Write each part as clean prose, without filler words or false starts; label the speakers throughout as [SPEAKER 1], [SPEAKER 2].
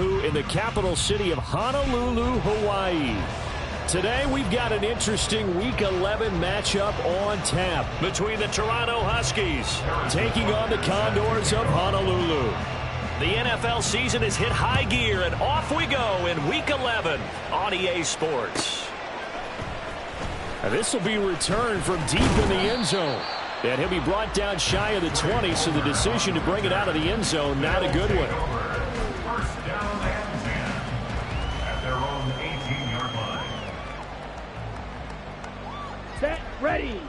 [SPEAKER 1] Oahu in the capital city of Honolulu, Hawaii. Today, we've got an interesting Week 11 matchup on tap between the Toronto Huskies taking on the Condors of Honolulu. The NFL season has hit high gear, and off we go in Week 11 on EA Sports. This will be returned from deep in the end zone. And he'll be brought down shy of the 20, so the decision to bring it out of the end zone, not a good one.
[SPEAKER 2] First down and 10 at their own 18-yard line.
[SPEAKER 3] Set, ready.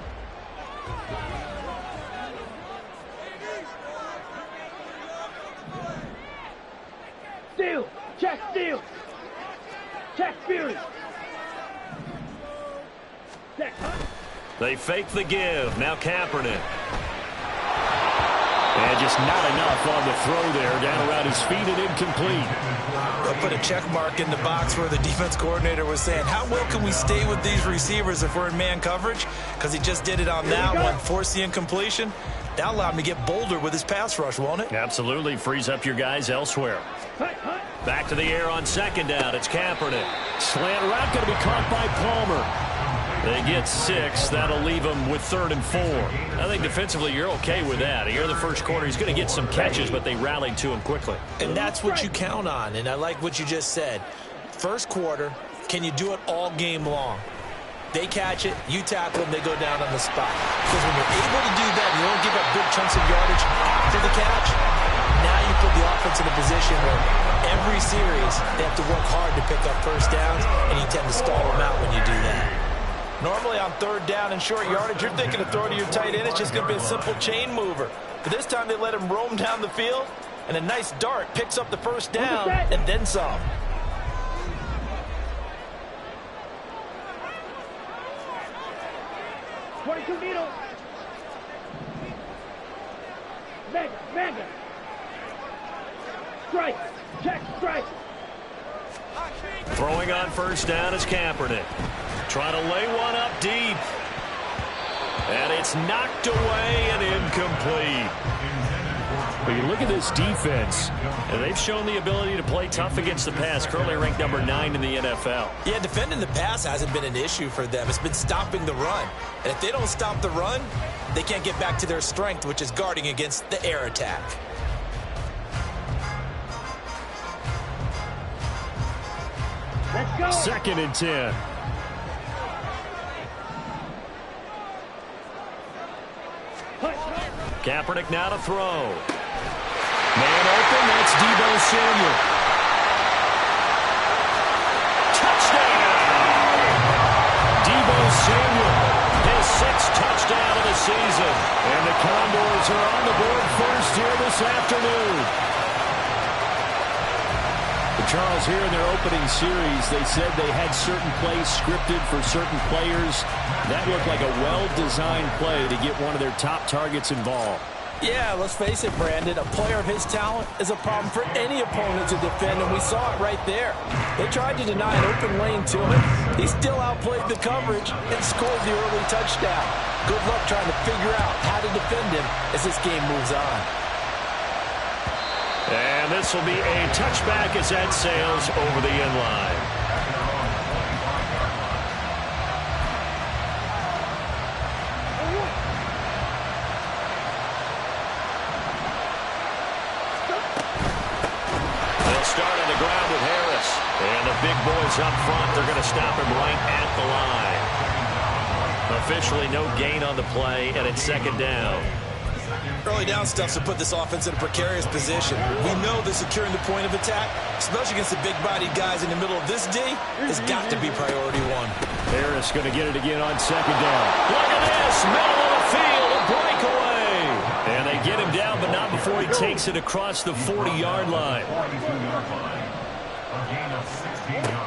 [SPEAKER 3] Steal, check, steal. Check, Fury. Check, huh?
[SPEAKER 1] They fake the give. Now Kaepernick. And just not enough on the throw there. Down around his feet and incomplete.
[SPEAKER 4] They'll put a check mark in the box where the defense coordinator was saying, how well can we stay with these receivers if we're in man coverage? Because he just did it on that one. Force the incompletion. That'll allow him to get bolder with his pass rush, won't it?
[SPEAKER 1] Absolutely. Frees up your guys elsewhere. Back to the air on second down. It's Kaepernick. Slant route going to be caught by Palmer. They get 6. That'll leave him with 3rd and 4. I think defensively you're okay with that. Here in the first quarter, he's going to get some catches, but they rallied to him quickly.
[SPEAKER 4] And that's what you count on, and I like what you just said. First quarter, can you do it all game long? They catch it, you tackle them, they go down on the spot. Because when you're able to do that, you don't give up big chunks of yardage after the catch. Now you put the offense in a position where every series they have to work hard to pick up first downs, and you tend to stall them out when you do that. Normally on third down and short yardage, you're thinking to throw to your tight end. It's just going to be a simple chain mover. But this time they let him roam down the field, and a nice dart picks up the first down and then some.
[SPEAKER 3] Needle. Mega. Strike. Check, strike.
[SPEAKER 1] Throwing on first down is Kaepernick. Trying to lay one up deep. And it's knocked away and incomplete. But you look at this defense, and they've shown the ability to play tough against the pass. Currently ranked number 9 in the NFL.
[SPEAKER 4] Yeah, defending the pass hasn't been an issue for them. It's been stopping the run. And if they don't stop the run, they can't get back to their strength, which is guarding against the air attack.
[SPEAKER 3] Let's go.
[SPEAKER 1] 2nd and 10. Kaepernick now to throw. Man open, that's Deebo Samuel. Touchdown! Deebo Samuel, his 6th touchdown of the season. And the Condors are on the board first here this afternoon. Charles, here in their opening series, they said they had certain plays scripted for certain players. That looked like a well-designed play to get one of their top targets involved.
[SPEAKER 4] Yeah, let's face it, Brandon. A player of his talent is a problem for any opponent to defend, and we saw it right there. They tried to deny an open lane to him. He still outplayed the coverage and scored the early touchdown. Good luck trying to figure out how to defend him as this game moves on.
[SPEAKER 1] And this will be a touchback as that sails over the end line. They'll start on the ground with Harris. And the big boys up front, they're going to stop him right at the line. Officially no gain on the play, and it's 2nd down.
[SPEAKER 4] Early down stuff's to put this offense in a precarious position. We know that securing the point of attack, especially against the big-bodied guys in the middle of this D, has got to be priority 1.
[SPEAKER 1] Harris going to get it again on 2nd down. Look at this, middle of the field, a breakaway. And they get him down, but not before he takes it across the 40-yard line.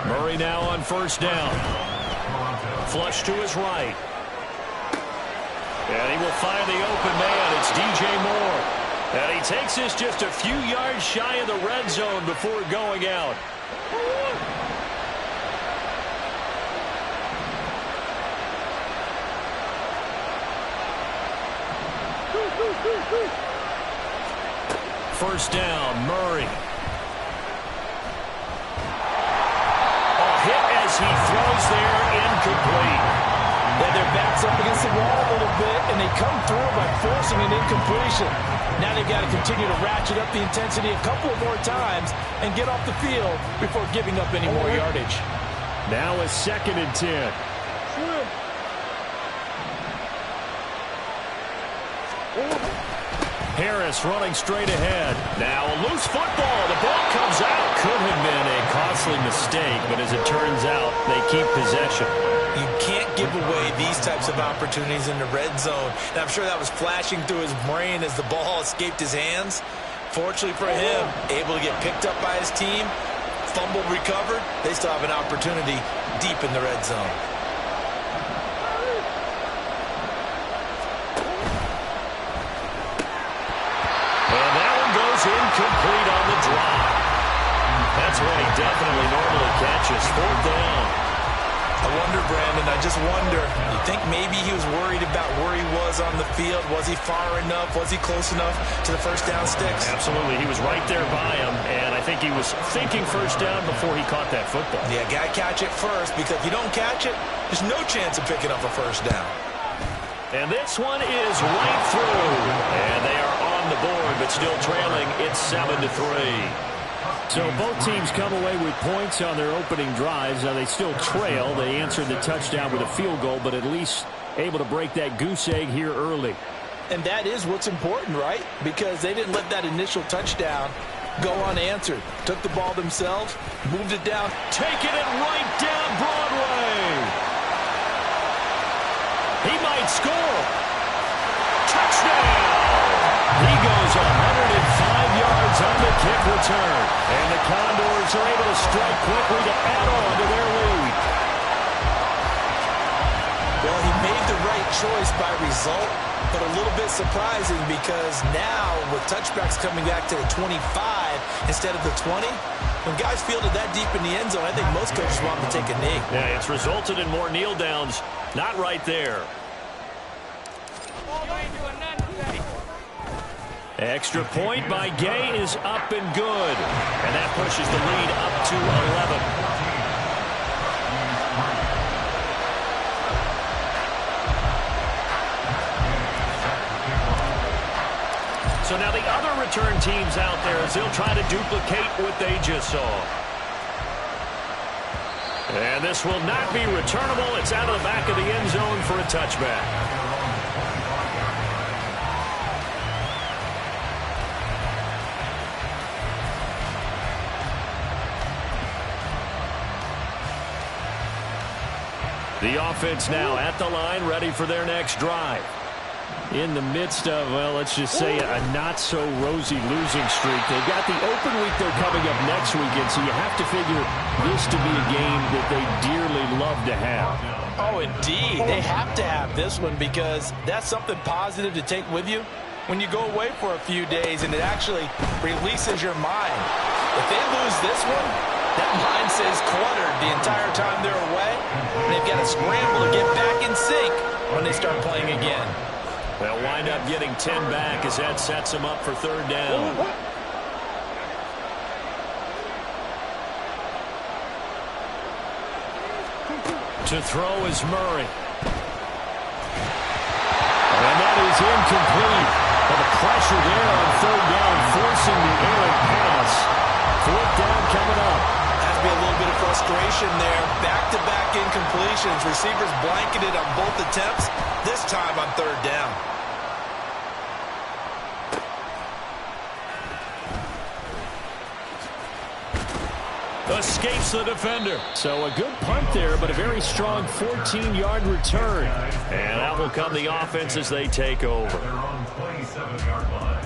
[SPEAKER 1] Murray now on first down. Flush to his right. And he will find the open man. It's DJ Moore. And he takes this just a few yards shy of the red zone before going out. First down, Murray. He throws there, incomplete.
[SPEAKER 4] Then their back's up against the wall a little bit, and they come through by forcing an incompletion. Now they've got to continue to ratchet up the intensity a couple of more times and get off the field before giving up any more yardage.
[SPEAKER 1] Now a 2nd and 10. Harris running straight ahead. Now a loose football. The ball comes out. Could have been a costly mistake, but as it turns out, they keep possession.
[SPEAKER 4] You can't give away these types of opportunities in the red zone. And I'm sure that was flashing through his brain as the ball escaped his hands. Fortunately for him, able to get picked up by his team, fumble recovered. They still have an opportunity deep in the red zone.
[SPEAKER 1] Incomplete on the drop. That's what he definitely normally catches. 4th down.
[SPEAKER 4] I wonder, Brandon, I just wonder, you think maybe he was worried about where he was on the field? Was he far enough? Was he close enough to the first down sticks?
[SPEAKER 1] Absolutely. He was right there by him, and I think he was thinking first down before he caught that football.
[SPEAKER 4] Yeah, got to catch it first, because if you don't catch it, there's no chance of picking up a first down.
[SPEAKER 1] And this one is right through. And they are on the board, but still trailing. It's 7-3. So both teams come away with points on their opening drives. Now they still trail. They answered the touchdown with a field goal, but at least able to break that goose egg here early.
[SPEAKER 4] And that is what's important, right? Because they didn't let that initial touchdown go unanswered. Took the ball themselves, moved it down,
[SPEAKER 1] taking it right down Broadway. He might score. Touchdown! He goes 105 yards on the kick return. And the Condors are able to strike quickly to add on to their lead.
[SPEAKER 4] Well, he made the right choice by result, but a little bit surprising because now with touchbacks coming back to the 25 instead of the 20, when guys fielded that deep in the end zone, I think most coaches want to take a knee.
[SPEAKER 1] Yeah, it's resulted in more kneel downs. Not right there. Extra point by Gay is up and good. And that pushes the lead up to 11. So now the other return teams out there as they'll try to duplicate what they just saw. And this will not be returnable. It's out of the back of the end zone for a touchback. The offense now at the line, ready for their next drive. In the midst of, well, let's just say a not-so-rosy losing streak. They've got the open week they're coming up next weekend, so you have to figure this to be a game that they dearly love to have.
[SPEAKER 4] Oh, indeed. They have to have this one because that's something positive to take with you when you go away for a few days, and it actually releases your mind. If they lose this one, that mind says cluttered the entire time they're away, and they've got to scramble to get back in sync when they start playing again.
[SPEAKER 1] They'll wind up getting 10 back as that sets them up for third down. To throw is Murray. And that is incomplete. But the pressure there on third down, forcing the errant pass. Fourth down coming up.
[SPEAKER 4] Has to be a little bit of frustration there. Back-to-back incompletions. Receivers blanketed on both attempts, this time on third down.
[SPEAKER 1] Escapes the defender. So a good punt there, but a very strong 14-yard return. And out will come the offense as they take over.
[SPEAKER 2] They're on 27-yard line.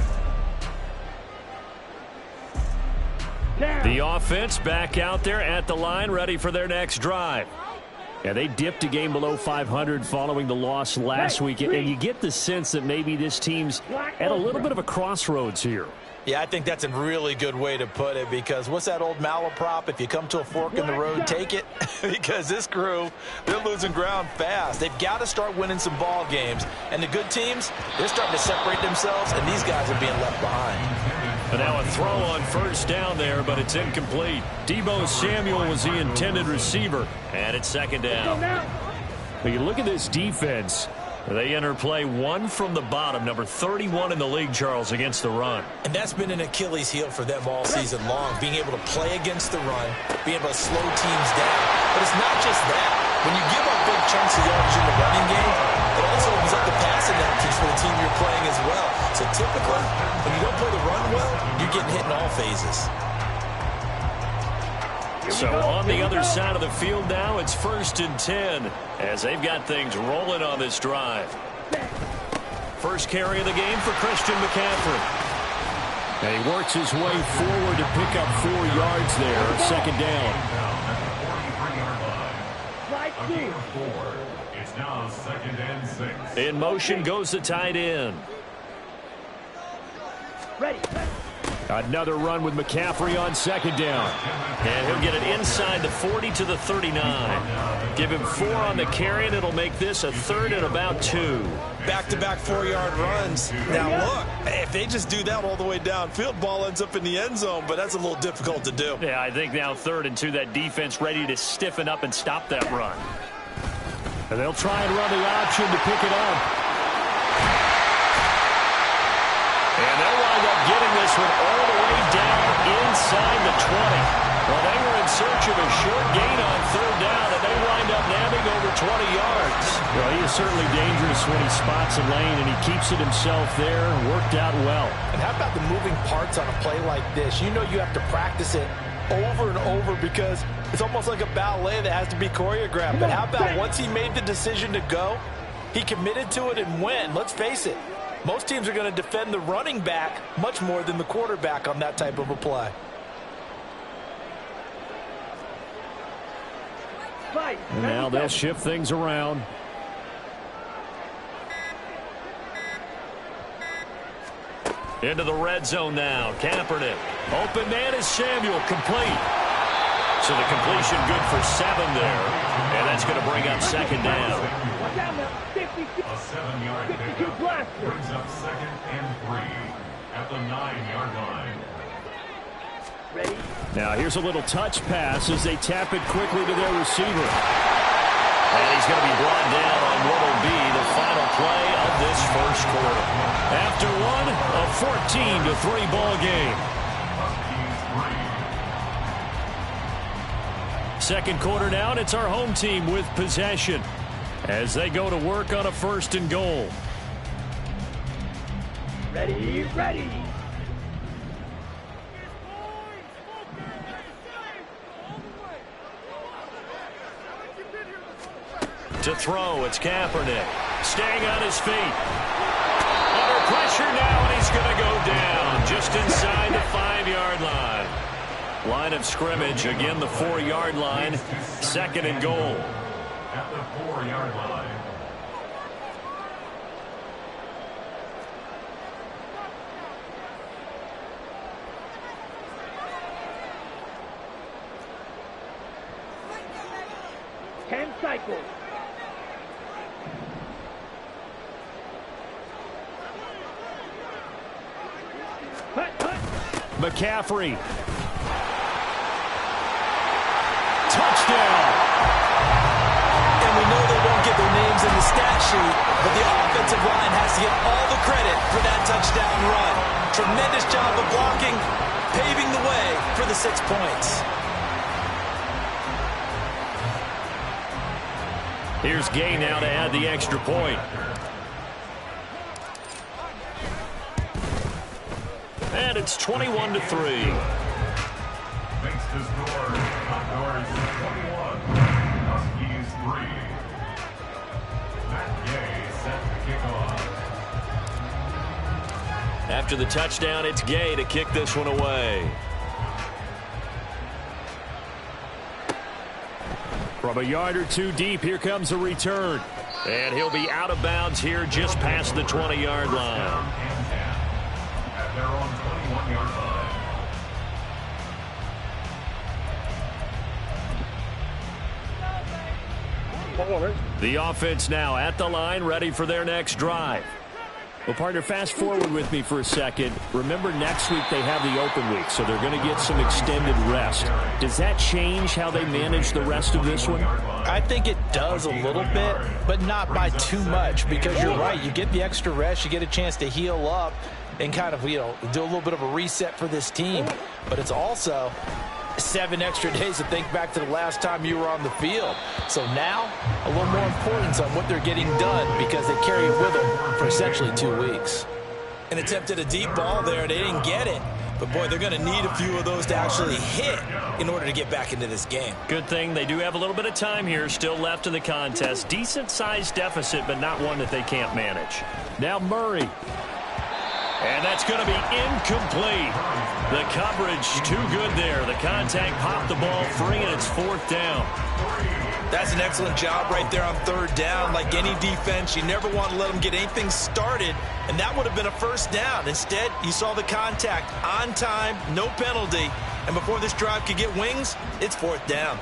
[SPEAKER 1] The offense back out there at the line, ready for their next drive. Yeah, they dipped a game below 500 following the loss last week, and you get the sense that maybe this team's at a little bit of a crossroads here.
[SPEAKER 4] Yeah, I think that's a really good way to put it because what's that old malaprop? If you come to a fork in the road, take it. Because this crew, they're losing ground fast. They've got to start winning some ball games. And the good teams, they're starting to separate themselves, and these guys are being left behind.
[SPEAKER 1] And now a throw on first down there, but it's incomplete. Deebo Samuel was the intended receiver. And it's second down. When you look at this defense, they enter play one from the bottom, number 31 in the league, Charles, against the run.
[SPEAKER 4] And that's been an Achilles heel for them all season long, being able to play against the run, being able to slow teams down. But it's not just that. When you give up big chunks of yardage in the running game, it also opens up the passing options for the team you're playing as well. So typically, when you don't play the run well, you're getting hit in all phases.
[SPEAKER 1] So on the other side of the field now, it's 1st and 10 as they've got things rolling on this drive. First carry of the game for Christian McCaffrey. And he works his way forward to pick up 4 yards there, second down.
[SPEAKER 2] It's now 2nd and 6.
[SPEAKER 1] In motion goes the tight end.
[SPEAKER 3] Ready.
[SPEAKER 1] Another run with McCaffrey on second down. And he'll get it inside the 40 to the 39. Give him 4 on the carry, and it'll make this a 3rd and about 2.
[SPEAKER 4] Back-to-back 4-yard runs. Now, look, if they just do that all the way downfield, ball ends up in the end zone, but that's a little difficult to do.
[SPEAKER 1] Yeah, I think now 3rd and 2, that defense ready to stiffen up and stop that run. And they'll try and run the option to pick it up. And they'll wind up getting this one all the way down inside the 20. Well, they were in search of a short gain on 3rd down, and they wind up nabbing over 20 yards. Well, he is certainly dangerous when he spots a lane, and he keeps it himself there. Worked out well.
[SPEAKER 5] And how about the moving parts on a play like this? You know you have to practice it over and over because it's almost like a ballet that has to be choreographed. But how about once he made the decision to go, he committed to it and went. Let's face it. Most teams are going to defend the running back much more than the quarterback on that type of a play.
[SPEAKER 1] And now they'll shift things around. Into the red zone now. Kaepernick. Open man is Samuel. Complete. So the completion good for 7 there. And that's going to bring up second down.
[SPEAKER 2] A 7-yard pickup brings up 2nd and 3 at the 9-yard line.
[SPEAKER 3] Ready.
[SPEAKER 1] Now here's a little touch pass as they tap it quickly to their receiver. And he's going to be brought down on what will be the final play of this first quarter. After one, a 14-3 ball game. Second quarter now, and it's our home team with possession as they go to work on a 1st and goal.
[SPEAKER 3] Ready, ready.
[SPEAKER 1] To throw, it's Kaepernick. Staying on his feet. Under pressure now, and he's going to go down just inside the 5-yard line. Line of scrimmage, again the 4-yard line. 2nd and goal.
[SPEAKER 2] At the 4-yard line.
[SPEAKER 3] Ten cycles.
[SPEAKER 1] McCaffrey. Touchdown.
[SPEAKER 4] And we know they won't get their names in the stat sheet, but the offensive line has to get all the credit for that touchdown run. Tremendous job of blocking, paving the way for the 6 points.
[SPEAKER 1] Here's Gay now to add the extra point. And it's 21-3.
[SPEAKER 2] Makes the score. Condors 21. Huskies 3. Matt Gay set to kick off.
[SPEAKER 1] After the touchdown, it's Gay to kick this one away. From a yard or 2 deep, here comes a return. And he'll be out of bounds here just past the 20-yard line.
[SPEAKER 2] At their own 21-yard line.
[SPEAKER 1] The offense now at the line, ready for their next drive. Well, partner, fast forward with me for a second. Remember, next week they have the open week, so they're going to get some extended rest. Does that change how they manage the rest of this one?
[SPEAKER 5] I think it does a little bit, but not by too much, because you're right. You get the extra rest. You get a chance to heal up and kind of, do a little bit of a reset for this team. But it's also 7 extra days to think back to the last time you were on the field. So now, a little more importance on what they're getting done, because they carry it with them for essentially 2 weeks.
[SPEAKER 4] And attempted a deep ball there. They didn't get it. But, boy, they're going to need a few of those to actually hit in order to get back into this game.
[SPEAKER 1] Good thing they do have a little bit of time here still left in the contest. Decent-sized deficit, but not one that they can't manage. Now Murray. And that's going to be incomplete. The coverage too good there. The contact popped the ball free, and it's 4th down.
[SPEAKER 4] That's an excellent job right there on 3rd down. Like any defense, you never want to let them get anything started, and that would have been a 1st down. Instead, you saw the contact on time, no penalty, and before this drive could get wings, it's 4th down.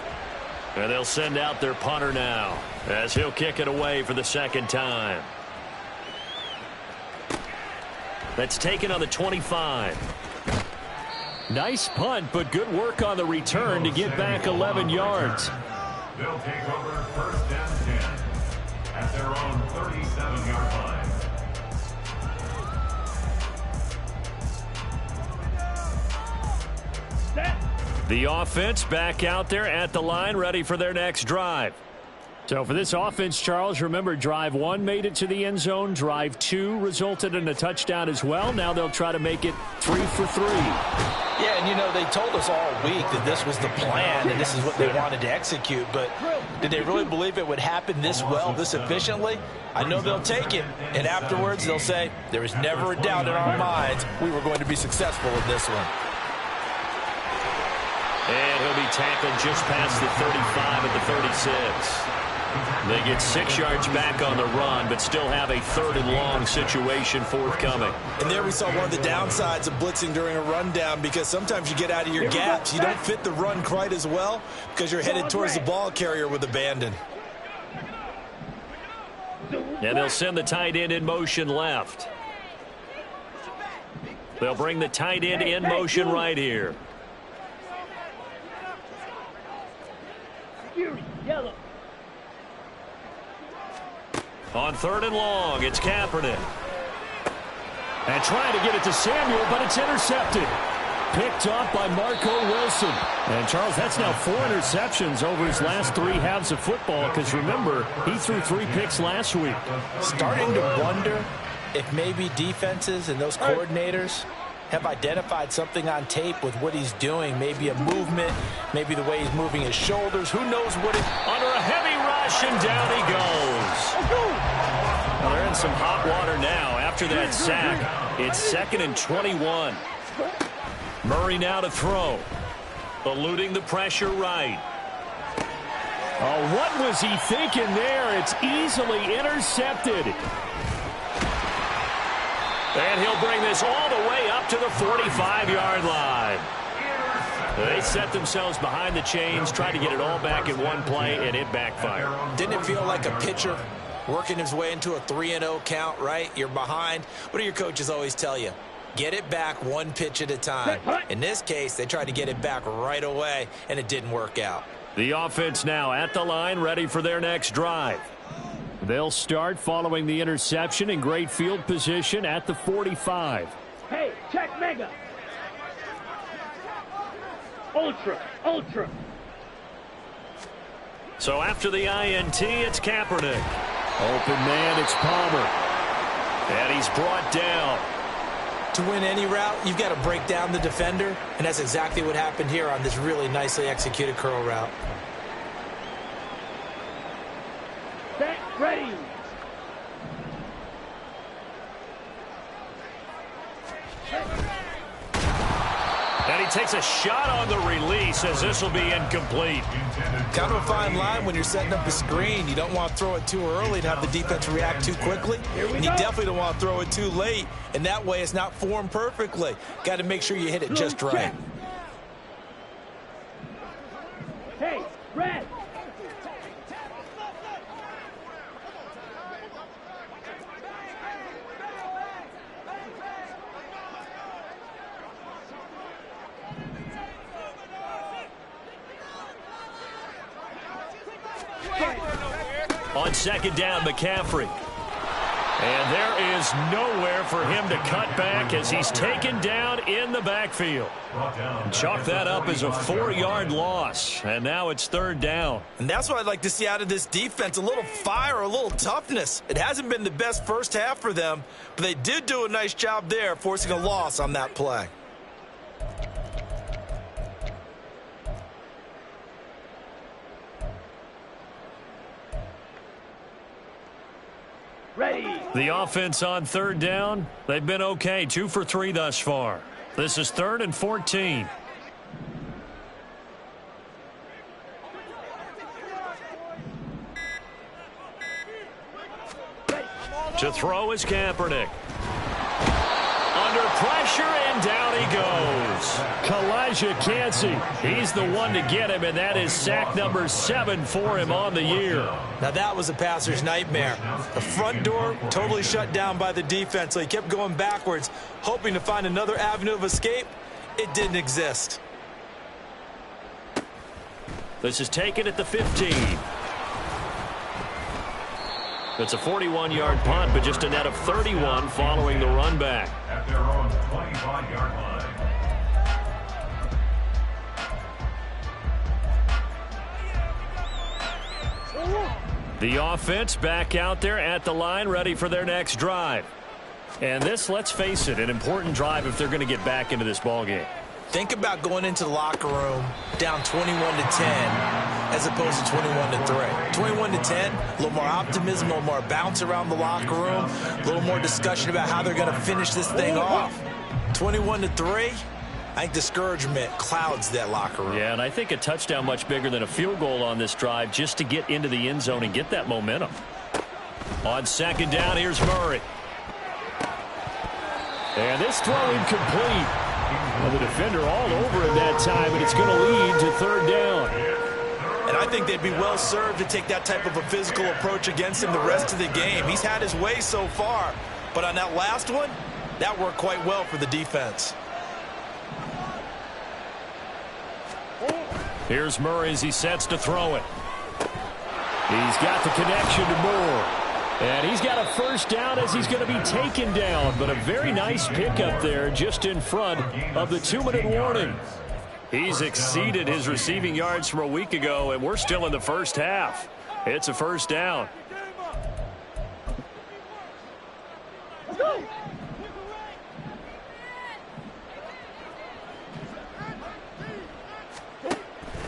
[SPEAKER 1] And they'll send out their punter now as he'll kick it away for the 2nd time. That's taken on the 25. Nice punt, but good work on the return to get back 11 yards.
[SPEAKER 2] They'll take over 1st and 10 at their own 37-yard line.
[SPEAKER 1] The offense back out there at the line, ready for their next drive. So for this offense, Charles, remember, drive 1 made it to the end zone. Drive 2 resulted in a touchdown as well. Now they'll try to make it 3 for 3.
[SPEAKER 5] Yeah, and they told us all week that this was the plan and this is what they wanted to execute, but did they really believe it would happen this well, this efficiently? I know they'll take it, and afterwards they'll say, there was never a doubt in our minds we were going to be successful in this one.
[SPEAKER 1] And he'll be tackled just past the 35 at the 36. They get 6 yards back on the run, but still have a 3rd and long situation forthcoming.
[SPEAKER 4] And there we saw one of the downsides of blitzing during a rundown, because sometimes you get out of your gaps. You don't fit the run quite as well because you're headed towards the ball carrier with abandon.
[SPEAKER 1] And they'll send the tight end in motion left. They'll bring the tight end in motion right here.
[SPEAKER 3] Yellow.
[SPEAKER 1] On 3rd and long, it's Kaepernick. And trying to get it to Samuel, but it's intercepted. Picked up by Marco Wilson. And, Charles, that's now 4 interceptions over his last 3 halves of football, because, remember, he threw 3 picks last week.
[SPEAKER 5] Starting to wonder if maybe defenses and those coordinators have identified something on tape with what he's doing. Maybe a movement, maybe the way he's moving his shoulders. Who knows what it...
[SPEAKER 1] Under a heavy rush, and down he goes. Well, they're in some hot water now after that sack. It's 2nd and 21. Murray now to throw. Eluding the pressure right. Oh, what was he thinking there? It's easily intercepted. And he'll bring this all the way up to the 45-yard line. They set themselves behind the chains, tried to get it all back in one play, and it backfired.
[SPEAKER 4] Didn't it feel like a pitcher working his way into a 3-0 count, right? You're behind. What do your coaches always tell you? Get it back 1 pitch at a time. In this case, they tried to get it back right away, and it didn't work out.
[SPEAKER 1] The offense now at the line, ready for their next drive. They'll start following the interception in great field position at the 45.
[SPEAKER 3] Hey, check mega. Ultra, ultra.
[SPEAKER 1] So after the INT, it's Kaepernick. Open man, it's Palmer. And he's brought down.
[SPEAKER 4] To win any route, you've got to break down the defender, and that's exactly what happened here on this really nicely executed curl route.
[SPEAKER 3] Set, ready.
[SPEAKER 1] And he takes a shot on the release as this will be incomplete.
[SPEAKER 4] Kind of a fine line when you're setting up a screen. You don't want to throw it too early to have the defense react too quickly. And you definitely don't want to throw it too late. And that way it's not formed perfectly. Got to make sure you hit it just right.
[SPEAKER 3] Hey, red.
[SPEAKER 1] On second down, McCaffrey. And there is nowhere for him to cut back as he's taken down in the backfield. Chalk that up as a 4-yard loss, and now it's third down.
[SPEAKER 5] And that's what I'd like to see out of this defense, a little fire, a little toughness. It hasn't been the best first half for them, but they did do a nice job there, forcing a loss on that play.
[SPEAKER 3] Ready.
[SPEAKER 1] The offense on third down, they've been okay, 2 for 3 thus far. This is 3rd and 14. To throw is Kaepernick. Under pressure, and down he goes. Kalijah Kancey, he's the one to get him, and that is sack number 7 for him on the year.
[SPEAKER 5] Now that was a passer's nightmare. The front door totally shut down by the defense, so he kept going backwards, hoping to find another avenue of escape. It didn't exist.
[SPEAKER 1] This is taken at the 15. It's a 41-yard punt, but just a net of 31 following the run back.
[SPEAKER 2] At their own 25-yard line.
[SPEAKER 1] The offense back out there at the line, ready for their next drive. And this, let's face it, an important drive if they're going to get back into this ballgame.
[SPEAKER 5] Think about going into the locker room down 21-10 as opposed to 21-3. 21-10, a little more optimism, a little more bounce around the locker room, a little more discussion about how they're going to finish this thing off. 21-3, I think discouragement clouds that locker room.
[SPEAKER 1] Yeah, and I think a touchdown much bigger than a field goal on this drive just to get into the end zone and get that momentum. On second down, here's Murray. And this throw incomplete. Well, the defender all over him that time, and it's going to lead to third down.
[SPEAKER 5] And I think they'd be well served to take that type of a physical approach against him the rest of the game. He's had his way so far, but on that last one, that worked quite well for the defense.
[SPEAKER 1] Here's Murray as he sets to throw it. He's got the connection to Moore. And he's got a first down as he's going to be taken down. But a very nice pickup there just in front of the 2-minute warning. He's exceeded his receiving yards from a week ago, and we're still in the first half. It's a first down.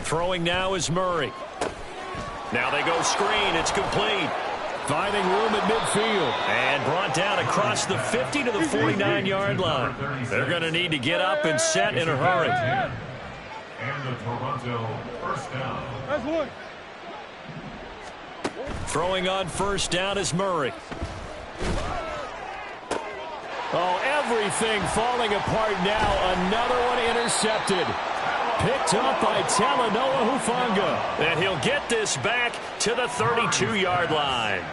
[SPEAKER 1] Throwing now is Murray. Now they go screen. It's complete. Finding room at midfield. And brought down across the 50 to the 49-yard line. They're going to need to get up and set in a hurry.
[SPEAKER 2] And the Toronto first down.
[SPEAKER 3] That's one.
[SPEAKER 1] Throwing on first down is Murray. Oh, everything falling apart now. Another one intercepted. Picked up by Talanoa Hufanga. And he'll get this back to the 32-yard line.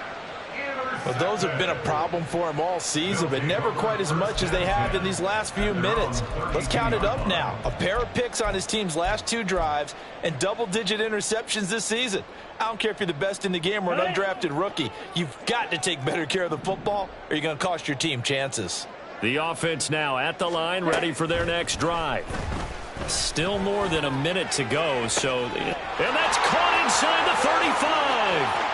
[SPEAKER 5] Well, those have been a problem for him all season, but never quite as much as they have in these last few minutes. Let's count it up now. A pair of picks on his team's last 2 drives and double-digit interceptions this season. I don't care if you're the best in the game or an undrafted rookie. You've got to take better care of the football or you're going to cost your team chances.
[SPEAKER 1] The offense now at the line, ready for their next drive. Still more than a minute to go, and that's caught inside the 35.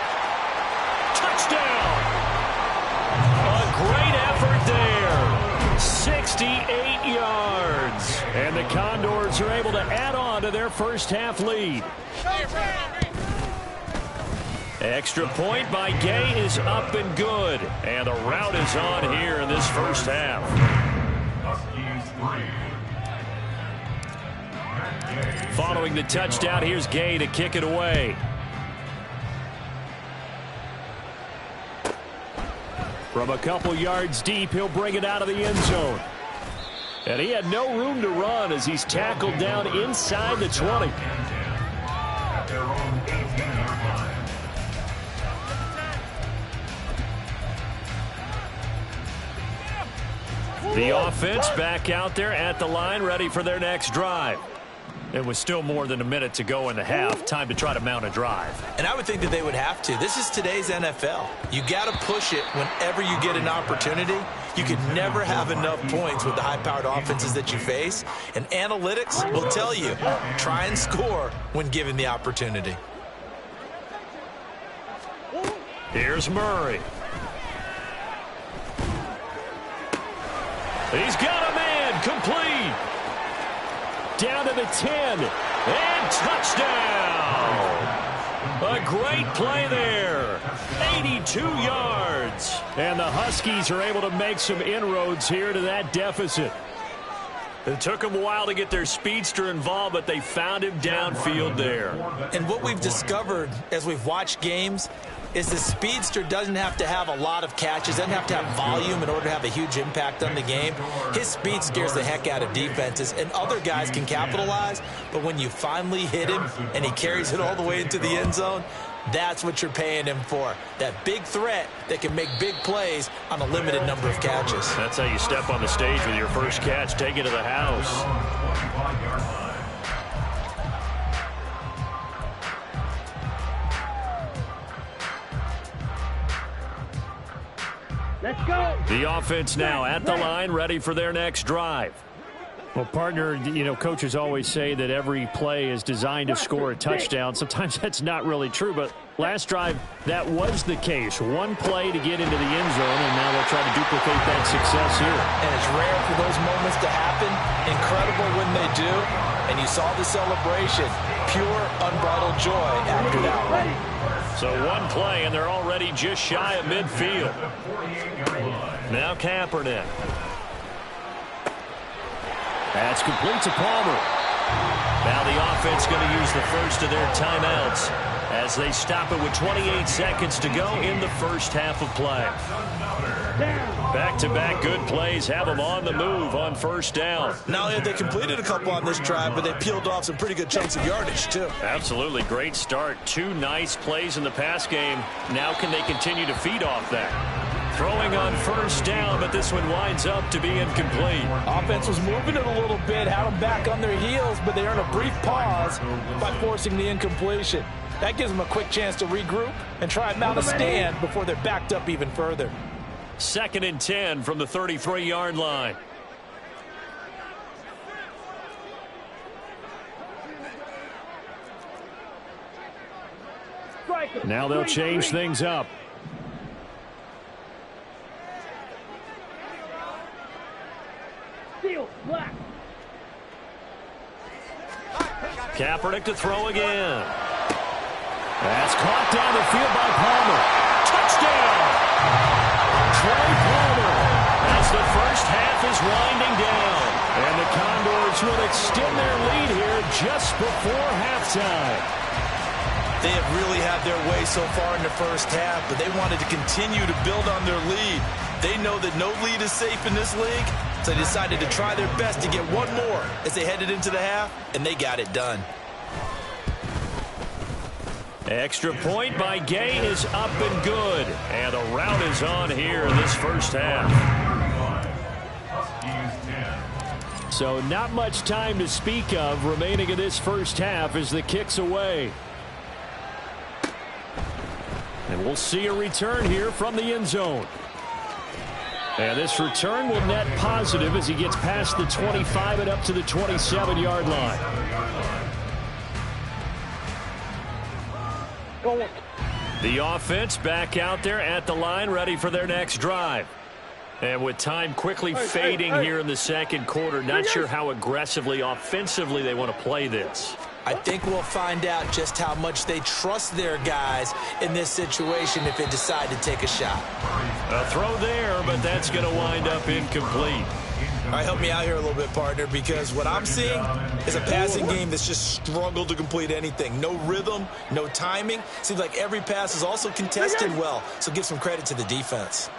[SPEAKER 1] Touchdown. A great effort there. 68 yards. And the Condors are able to add on to their first half lead. Extra point by Gay is up and good. And the route is on here in this first half.
[SPEAKER 2] Huskies 3.
[SPEAKER 1] Following the touchdown, here's Gay to kick it away. From a couple yards deep, he'll bring it out of the end zone. And he had no room to run as he's tackled down inside the 20.
[SPEAKER 2] At their own 18-yard line.
[SPEAKER 1] The offense back out there at the line, ready for their next drive. It was still more than a minute to go in the half. Time to try to mount a drive.
[SPEAKER 4] And I would think that they would have to. This is today's NFL. You got to push it whenever you get an opportunity. You can never have enough points with the high-powered offenses that you face. And analytics will tell you, try and score when given the opportunity.
[SPEAKER 1] Here's Murray. He's got a man, complete. Down to the 10, and touchdown. A great play there. 82 yards. And the Huskies are able to make some inroads here to that deficit. It took them a while to get their speedster involved, but they found him downfield there.
[SPEAKER 4] And what we've discovered as we've watched games is the speedster doesn't have to have a lot of catches, doesn't have to have volume in order to have a huge impact on the game. His speed scares the heck out of defenses, and other guys can capitalize, but when you finally hit him and he carries it all the way into the end zone, that's what you're paying him for. That big threat that can make big plays on a limited number of catches.
[SPEAKER 1] That's how you step on the stage with your first catch. Take it to the house.
[SPEAKER 3] Let's go.
[SPEAKER 1] The offense now at the line, ready for their next drive. Well, partner, you know, coaches always say that every play is designed to score a touchdown. Sometimes that's not really true, but last drive, that was the case. One play to get into the end zone, and now they'll try to duplicate that success here.
[SPEAKER 4] And it's rare for those moments to happen. Incredible when they do. And you saw the celebration. Pure, unbridled joy after that one.
[SPEAKER 1] So one play, and they're already just shy of midfield. Now Kaepernick. That's complete to Palmer. Now the offense going to use the first of their timeouts as they stop it with 28 seconds to go in the first half of play. Back-to-back good plays have them on the move on first down.
[SPEAKER 4] Not only have they completed a couple on this drive, but they peeled off some pretty good chunks of yardage, too.
[SPEAKER 1] Absolutely. Great start. Two nice plays in the pass game. Now can they continue to feed off that? Throwing on first down, but this one winds up to be incomplete.
[SPEAKER 4] Offense was moving it a little bit, had them back on their heels, but they earned a brief pause by forcing the incompletion. That gives them a quick chance to regroup and try and mount a stand before they're backed up even further.
[SPEAKER 1] 2nd and 10 from the 33-yard line. Now they'll change things up. Kaepernick to throw again. That's caught down the field by Palmer. Touchdown! Trey Palmer as the first half is winding down. And the Condors will extend their lead here just before halftime.
[SPEAKER 4] They have really had their way so far in the first half, but they wanted to continue to build on their lead. They know that no lead is safe in this league, so they decided to try their best to get one more as they headed into the half, and they got it done.
[SPEAKER 1] Extra point by Gay is up and good. And the route is on here in this first half. So not much time to speak of remaining in this first half as the kick's away. And we'll see a return here from the end zone. And this return will net positive as he gets past the 25 and up to the 27-yard line. The offense back out there at the line, ready for their next drive. And with time quickly fading here in the second quarter, not sure how aggressively, offensively they want to play this.
[SPEAKER 4] I think we'll find out just how much they trust their guys in this situation if they decide to take a shot.
[SPEAKER 1] A throw there, but that's going to wind up incomplete.
[SPEAKER 4] All right, help me out here a little bit, partner, because what I'm seeing is a passing game that's just struggled to complete anything. No rhythm, no timing. Seems like every pass is also contested well, so give some credit to the defense.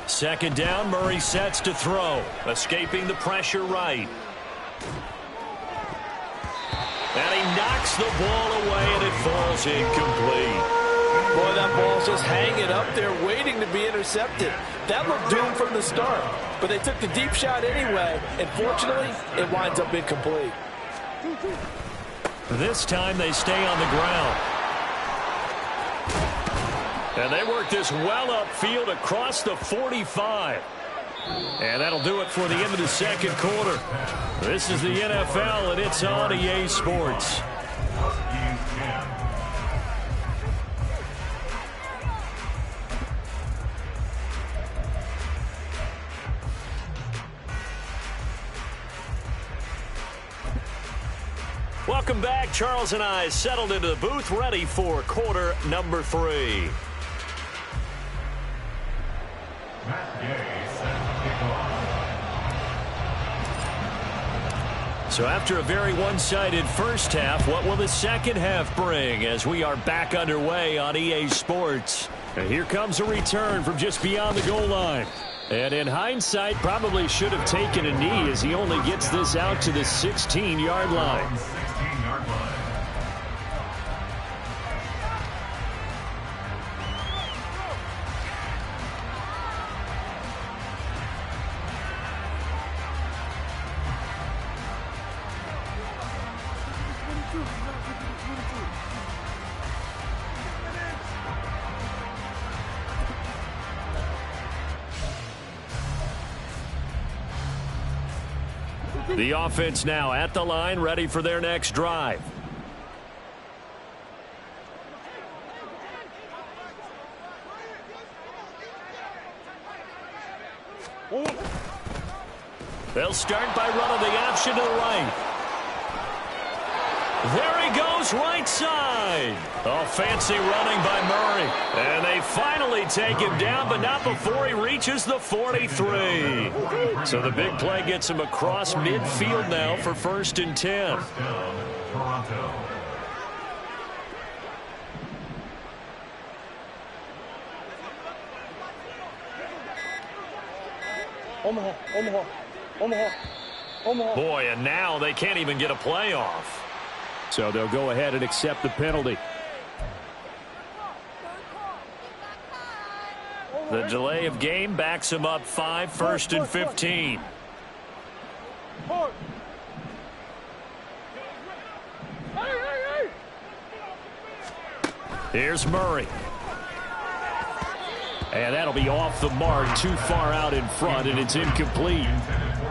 [SPEAKER 1] Second down, Murray sets to throw, escaping the pressure right. And he knocks the ball away, and it falls incomplete.
[SPEAKER 5] Boy, that ball's just hanging up there, waiting to be intercepted. That looked doomed from the start, but they took the deep shot anyway, and fortunately, it winds up incomplete.
[SPEAKER 1] This time they stay on the ground. And they work this well upfield across the 45. And that'll do it for the end of the second quarter. This is the NFL, and it's on EA Sports. Welcome back. Charles and I settled into the booth, ready for quarter number 3. So after a very one-sided first half, what will the second half bring as we are back underway on EA Sports? And here comes a return from just beyond the goal line. And in hindsight, probably should have taken a knee as he only gets this out to the 16-yard line. The offense now at the line, ready for their next drive. They'll start by running the option to the right. There he goes, right side. Oh, fancy running by Murray. And they finally take him down, but not before he reaches the 43. So the big play gets him across midfield now for 1st and 10.
[SPEAKER 2] Toronto.
[SPEAKER 3] Omaha.
[SPEAKER 1] Boy, and now they can't even get a play off. So they'll go ahead and accept the penalty. The delay of game backs him up 5, 1st and 15. Here's Murray. And that'll be off the mark, too far out in front, and it's incomplete.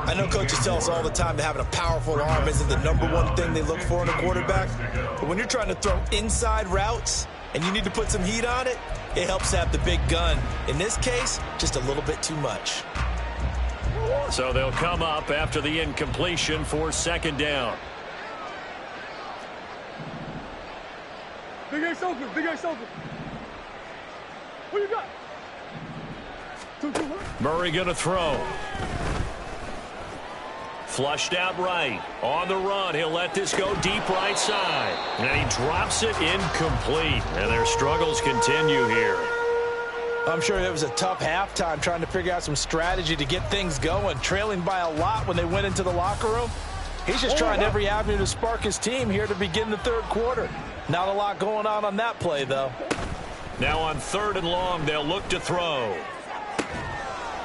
[SPEAKER 5] I know coaches tell us all the time that having a powerful arm isn't the #1 thing they look for in a quarterback. But when you're trying to throw inside routes and you need to put some heat on it, it helps to have the big gun. In this case, just a little bit too much.
[SPEAKER 1] So they'll come up after the incompletion for 2nd down.
[SPEAKER 3] Big Ace open. What you got?
[SPEAKER 1] Murray going to throw. Flushed out right. On the run, he'll let this go deep right side. And he drops it incomplete. And their struggles continue here.
[SPEAKER 5] I'm sure it was a tough halftime trying to figure out some strategy to get things going, trailing by a lot when they went into the locker room. He's just trying every avenue to spark his team here to begin the 3rd quarter. Not a lot going on that play, though.
[SPEAKER 1] Now on 3rd and long, they'll look to throw.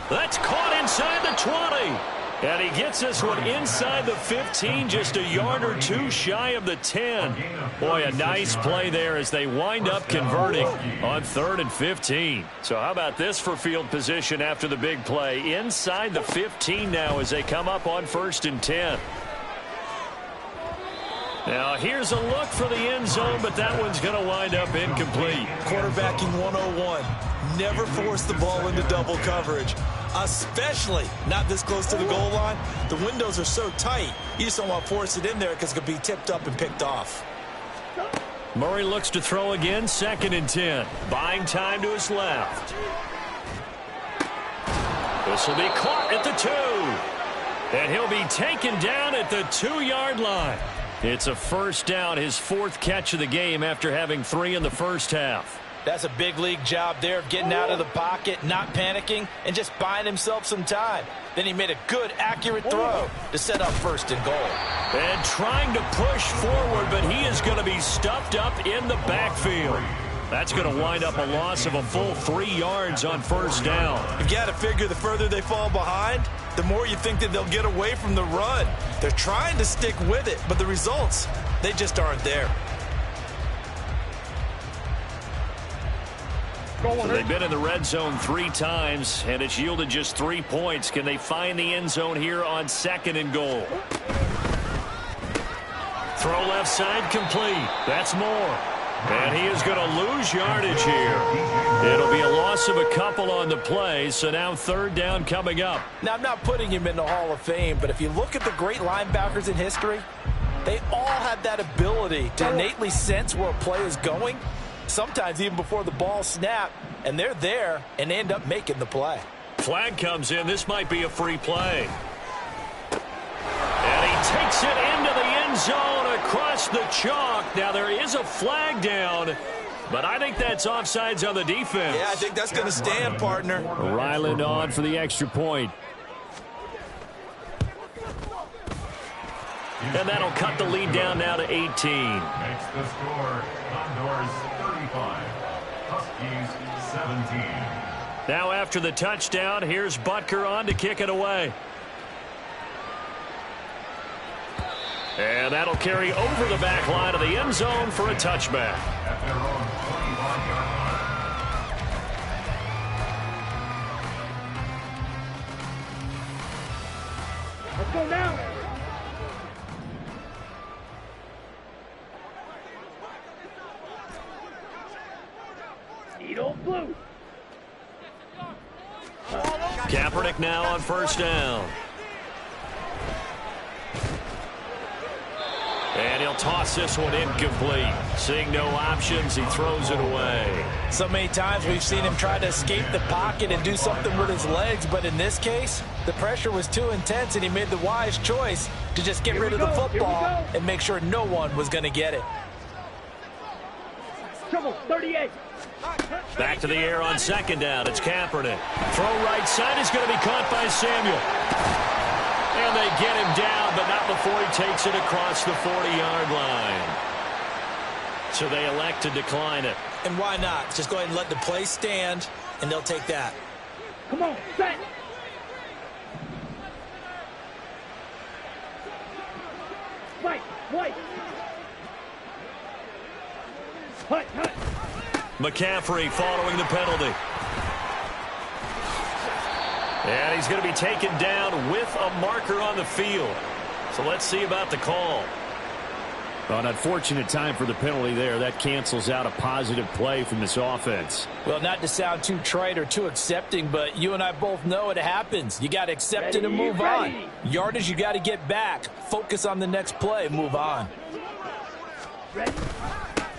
[SPEAKER 1] That's caught inside the 20. And he gets this one inside the 15, just a yard or two shy of the 10. Boy, a nice play there as they wind up converting on 3rd and 15. So how about this for field position after the big play? Inside the 15 now as they come up on 1st and 10. Now here's a look for the end zone, but that one's going to wind up incomplete.
[SPEAKER 5] Quarterbacking 101. Never force the ball into double coverage, especially not this close to the goal line. The windows are so tight, you just don't want to force it in there because it could be tipped up and picked off.
[SPEAKER 1] Murray looks to throw again, 2nd and 10. Buying time to his left. This will be caught at the 2. And he'll be taken down at the 2-yard line. It's a 1st down, his 4th catch of the game after having 3 in the first half.
[SPEAKER 5] That's a big league job there of getting out of the pocket, not panicking, and just buying himself some time. Then he made a good, accurate throw to set up 1st and goal.
[SPEAKER 1] And trying to push forward, but he is going to be stuffed up in the backfield. That's going to wind up a loss of a full 3 yards on first down.
[SPEAKER 5] You've got to figure the further they fall behind, the more you think that they'll get away from the run. They're trying to stick with it, but the results, they just aren't there.
[SPEAKER 1] So they've been in the red zone 3 times, and it's yielded just 3 points. Can they find the end zone here on 2nd and goal? Throw left side complete. That's Moore. And he is going to lose yardage here. It'll be a loss of a couple on the play, so now 3rd down coming up.
[SPEAKER 5] Now, I'm not putting him in the Hall of Fame, but if you look at the great linebackers in history, they all have that ability to innately sense where a play is going, sometimes even before the ball snapped, and they're there and end up making the play.
[SPEAKER 1] Flag comes in. This might be a free play. And he takes it into the end zone across the chalk. Now there is a flag down, but I think that's offsides on the defense.
[SPEAKER 5] Yeah, I think that's going to stand, partner.
[SPEAKER 1] Ryland on for the extra point. And that'll cut the lead down now to 18.
[SPEAKER 2] Makes the score Condors 35, Huskies 17.
[SPEAKER 1] Now after the touchdown, here's Butker on to kick it away. And that'll carry over the back line of the end zone for a touchback.
[SPEAKER 2] At their own 25-yard line.
[SPEAKER 3] Let's go now. Edo blue.
[SPEAKER 1] Kaepernick now on first down. And he'll toss this one incomplete. Seeing no options, he throws it away.
[SPEAKER 5] So many times we've seen him try to escape the pocket and do something with his legs, but in this case, the pressure was too intense and he made the wise choice to just get rid of the football and make sure no one was going to get it.
[SPEAKER 3] Trouble, 38.
[SPEAKER 1] Back to the air on 2nd down. It's Kaepernick. Throw right side is going to be caught by Samuel. And they get him down, but not before he takes it across the 40-yard line. So they elect to decline it.
[SPEAKER 5] And why not? Just go ahead and let the play stand, and they'll take that.
[SPEAKER 3] Come on, set. Fight, white. Hut, hut.
[SPEAKER 1] McCaffrey following the penalty. And he's going to be taken down with a marker on the field. So let's see about the call. An unfortunate time for the penalty there. That cancels out a positive play from this offense.
[SPEAKER 5] Well, not to sound too trite or too accepting, but you and I both know it happens. You got to accept it and move on. Yardage, you got to get back. Focus on the next play. Move on.
[SPEAKER 3] Ready?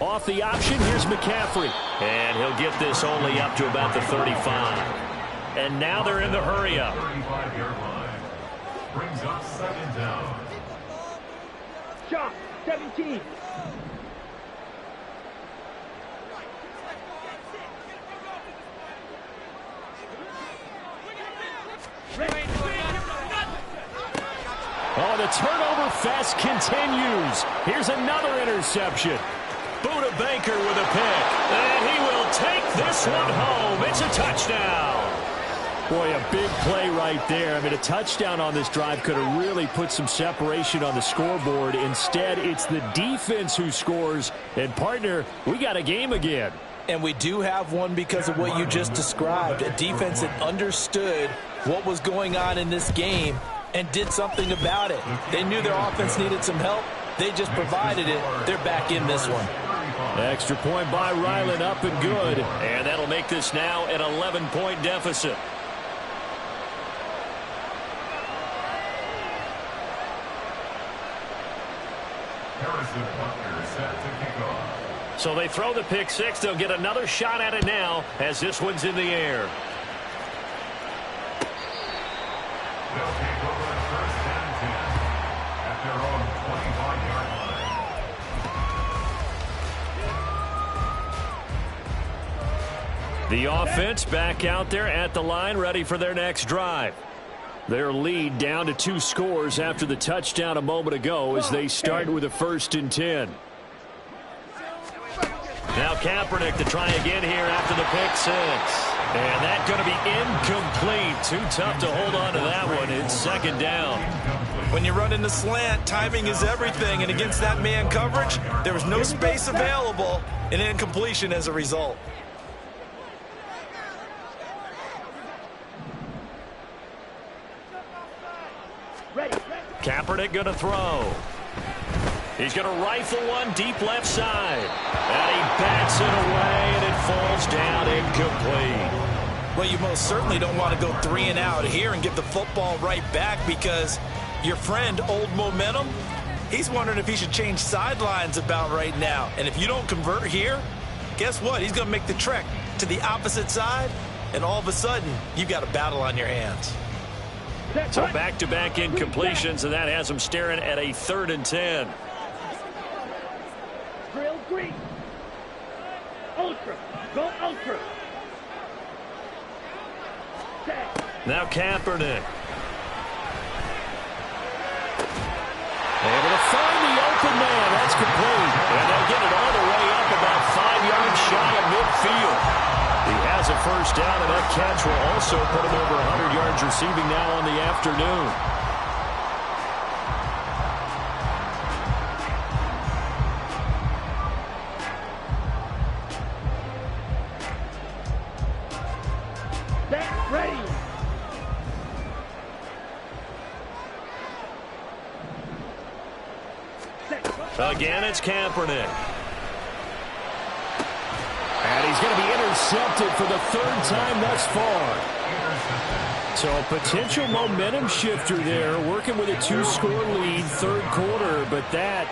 [SPEAKER 1] Off the option, here's McCaffrey. And he'll get this only up to about the 35. And now they're in the hurry-up.
[SPEAKER 2] 35-yard line. Brings up 2nd down.
[SPEAKER 3] Shot, 17.
[SPEAKER 1] Oh, the turnover fest continues. Here's another interception. Buda Baker with a pick. And he will take this one home. It's a touchdown. Boy, a big play right there. I mean, a touchdown on this drive could have really put some separation on the scoreboard. Instead, it's the defense who scores. And, partner, we got a game again.
[SPEAKER 5] And we do have one because of what you just described. A defense that understood what was going on in this game and did something about it. They knew their offense needed some help. They just provided it. They're back in this one.
[SPEAKER 1] Extra point by Ryland, up and good. And that'll make this now an 11-point deficit.
[SPEAKER 2] Harrison Butker set to kick off.
[SPEAKER 1] So they throw the pick six. They'll get another shot at it now as this one's in the air.
[SPEAKER 2] They'll take over at 1st and 10 at their own 25-yard line.
[SPEAKER 1] The offense back out there at the line, ready for their next drive. Their lead down to 2 scores after the touchdown a moment ago as they start with a 1st and 10. Now Kaepernick to try again here after the pick six. And that's going to be incomplete. Too tough to hold on to that one. It's second down.
[SPEAKER 5] When you run in the slant, timing is everything. And against that man coverage, there was no space available. An incompletion as a result.
[SPEAKER 1] Kaepernick going to throw. He's going to rifle one deep left side. And he bats it away, and it falls down incomplete.
[SPEAKER 5] Well, you most certainly don't want to go 3 and out here and give the football right back, because your friend, Old Momentum, he's wondering if he should change sidelines about right now. And if you don't convert here, guess what? He's going to make the trek to the opposite side, and all of a sudden, you've got a battle on your hands.
[SPEAKER 1] So back-to-back incompletions, and that has him staring at a 3rd and 10.
[SPEAKER 3] Drill green. Ultra. Go ultra. Set.
[SPEAKER 1] Now Kaepernick. Able to find the open man. That's complete. And they'll get it all the way up about 5 yards shy of midfield. He has a first down, and that catch will also put him over 100 yards receiving now on the afternoon.
[SPEAKER 3] Set. Ready. Set.
[SPEAKER 1] Again, it's Kaepernick. And he's going to be intercepted for the 3rd time thus far. So a potential momentum shifter there, working with a 2-score lead, 3rd quarter, but that,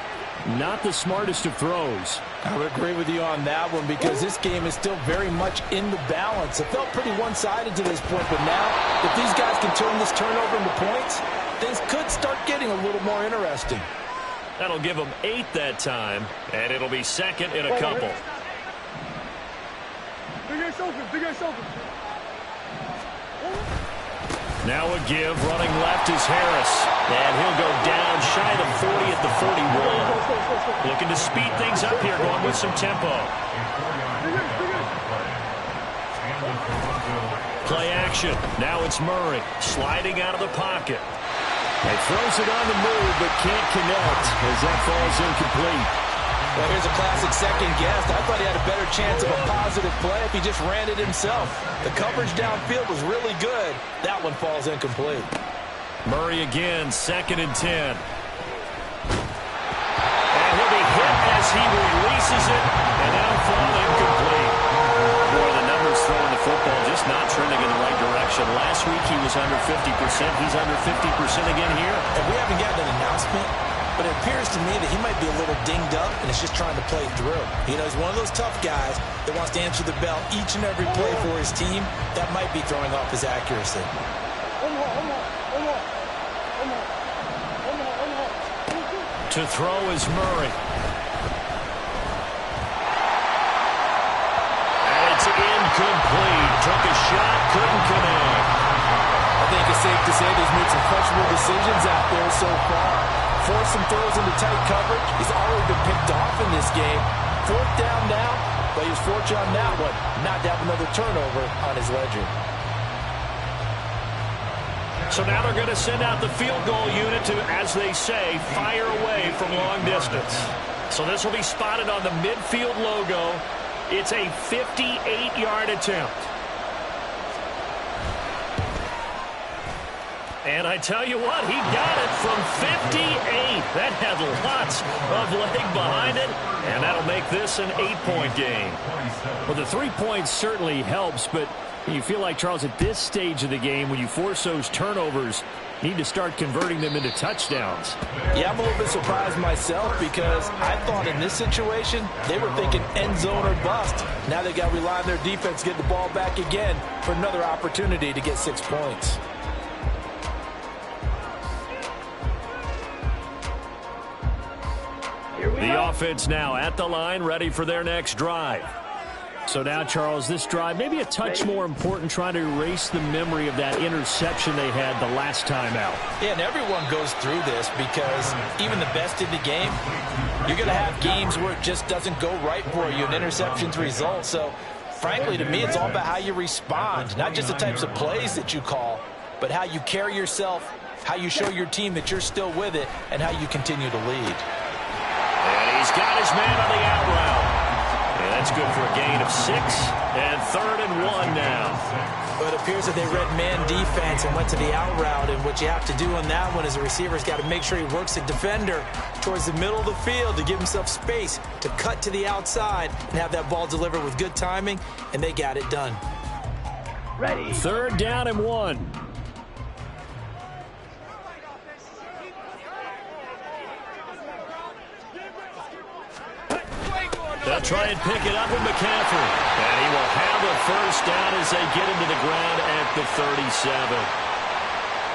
[SPEAKER 1] not the smartest of throws.
[SPEAKER 5] I would agree with you on that one, because this game is still very much in the balance. It felt pretty one-sided to this point, but now, if these guys can turn this turnover into points, things could start getting a little more interesting.
[SPEAKER 1] That'll give them 8 that time, and it'll be 2nd in a couple.
[SPEAKER 3] Bigger shoulder.
[SPEAKER 1] Now a give, running left is Harris. And he'll go down shy of 40 at the 41. Looking to speed things up here, going with some tempo. Play action. Now it's Murray, sliding out of the pocket. He throws it on the move, but can't connect as that falls incomplete.
[SPEAKER 5] Well, here's a classic second guess. I thought he had a better chance of a positive play if he just ran it himself. The coverage downfield was really good. That one falls incomplete.
[SPEAKER 1] Murray again, 2nd and 10. And he'll be hit as he releases it, and that'll fall incomplete. Boy, the numbers throwing the football just not trending in the right direction. Last week he was under 50%. He's under 50% again here.
[SPEAKER 5] And we haven't gotten an announcement, but it appears to me that he might be a little dinged up and is just trying to play through. You know, he's one of those tough guys that wants to answer the bell each and every play for his team. That might be throwing off his accuracy.
[SPEAKER 1] To throw is Murray. And it's incomplete. Took a shot, couldn't connect.
[SPEAKER 5] I think it's safe to say that he's made some questionable decisions out there so far. Forced some throws into tight coverage. He's already been picked off in this game. 4th down now, but he was fortunate on that one not to have another turnover on his ledger.
[SPEAKER 1] So now they're going to send out the field goal unit to, as they say, fire away from long distance. So this will be spotted on the midfield logo. It's a 58-yard attempt. And I tell you what, he got it from 58. That had lots of leg behind it, and that'll make this an 8-point game. Well, the 3 points certainly helps, but you feel like, Charles, at this stage of the game, when you force those turnovers, you need to start converting them into touchdowns.
[SPEAKER 5] Yeah, I'm a little bit surprised myself, because I thought in this situation, they were thinking end zone or bust. Now they got to rely on their defense to get the ball back again for another opportunity to get 6 points.
[SPEAKER 1] The offense now at the line, ready for their next drive. So now, Charles, this drive maybe a touch more important, trying to erase the memory of that interception they had the last time out.
[SPEAKER 5] Yeah, and everyone goes through this because even the best in the game, you're going to have games where it just doesn't go right for you and interceptions result. So, frankly, to me, it's all about how you respond, not just the types of plays that you call, but how you carry yourself, how you show your team that you're still with it, and how you continue to lead.
[SPEAKER 1] And he's got his man on the out route. And that's good for a gain of 6, and 3rd and 1 now.
[SPEAKER 5] But it appears that they read man defense and went to the out route, and what you have to do on that one is the receiver's got to make sure he works the defender towards the middle of the field to give himself space to cut to the outside and have that ball delivered with good timing, and they got it done.
[SPEAKER 3] Ready.
[SPEAKER 1] 3rd down and 1. They'll try and pick it up with McCaffrey. And he will have a first down as they get into the ground at the 37.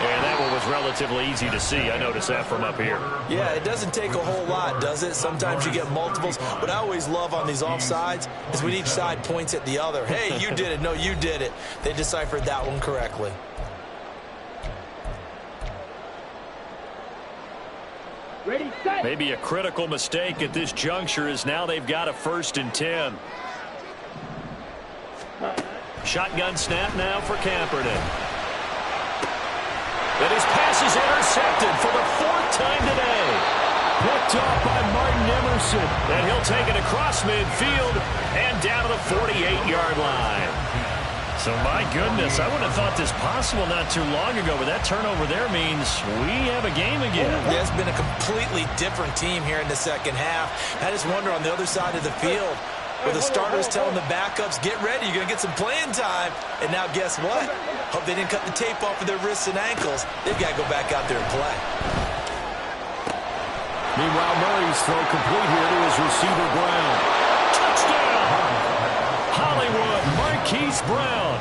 [SPEAKER 1] And that one was relatively easy to see. I noticed that from up here.
[SPEAKER 5] Yeah, it doesn't take a whole lot, does it? Sometimes you get multiples. What I always love on these offsides is when each side points at the other. Hey, you did it. No, you did it. They deciphered that one correctly.
[SPEAKER 3] Ready, set.
[SPEAKER 1] Maybe a critical mistake at this juncture is now they've got a 1st and 10. Shotgun snap now for Kaepernick. And his pass is intercepted for the 4th time today. Picked off by Martin Emerson. And he'll take it across midfield and down to the 48-yard line. So, my goodness, I wouldn't have thought this possible not too long ago, but that turnover there means we have a game again.
[SPEAKER 5] Yeah, it's been a completely different team here in the second half. I just wonder on the other side of the field, where the starters telling the backups, get ready, you're going to get some playing time. And now guess what? Hope they didn't cut the tape off of their wrists and ankles. They've got to go back out there and play.
[SPEAKER 1] Meanwhile, Murray's throw complete here to his receiver, Brown. Touchdown! Hollywood Marquise Brown.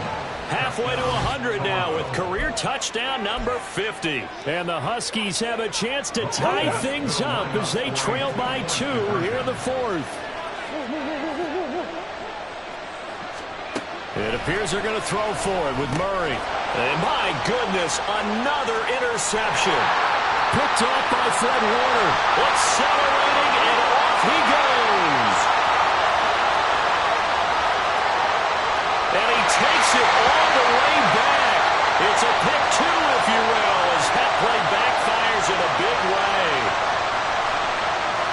[SPEAKER 1] Halfway to 100 now with career touchdown number 50. And the Huskies have a chance to tie things up as they trail by 2 here in the 4th. It appears they're going to throw for it with Murray. And my goodness, another interception. Picked off by Fred Warner. Accelerating, and off he goes. And he takes it all the way back. It's a pick 2, if you will, as that play backfires in a big way.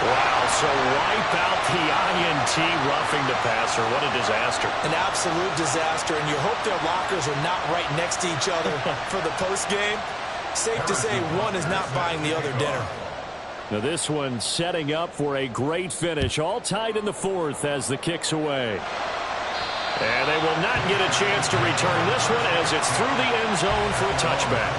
[SPEAKER 1] Wow, so wipe out the INT roughing the passer. What a disaster.
[SPEAKER 5] An absolute disaster, and you hope their lockers are not right next to each other for the postgame. Safe to say one is not buying the other dinner.
[SPEAKER 1] Now this one setting up for a great finish. All tied in the 4th as the kick's away. And they will not get a chance to return this one as it's through the end zone for a touchback.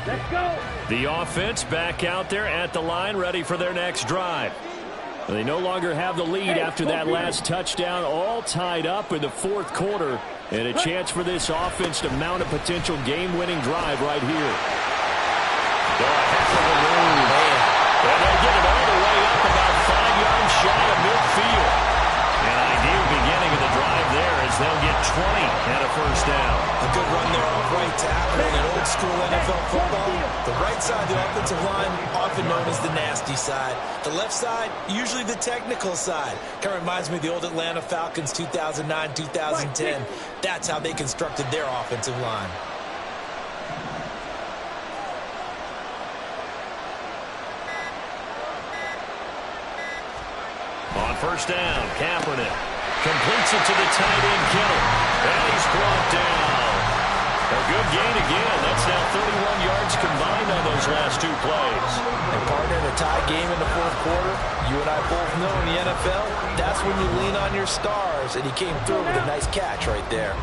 [SPEAKER 3] Let's go.
[SPEAKER 1] The offense back out there at the line, ready for their next drive. They no longer have the lead after that last touchdown, all tied up in the 4th quarter. And a chance for this offense to mount a potential game-winning drive right here. Oh, a heck of a move. And they get it all the way up about 5 yards shy of midfield. An ideal beginning of the drive there as they'll get 20 and a first down.
[SPEAKER 5] A good run there off right tackle in old-school NFL football. The right side of the offensive line, often known as the nasty side. The left side, usually the technical side. Kind of reminds me of the old Atlanta Falcons 2009-2010. That's how they constructed their offensive line.
[SPEAKER 1] On first down, Kaepernick completes it to the tight end, Kittle. And he's brought down. A good gain again. That's now 31 yards combined on those last 2 plays.
[SPEAKER 5] And partner, in a tie game in the 4th quarter, you and I both know in the NFL, that's when you lean on your stars. And he came through with a nice catch right there.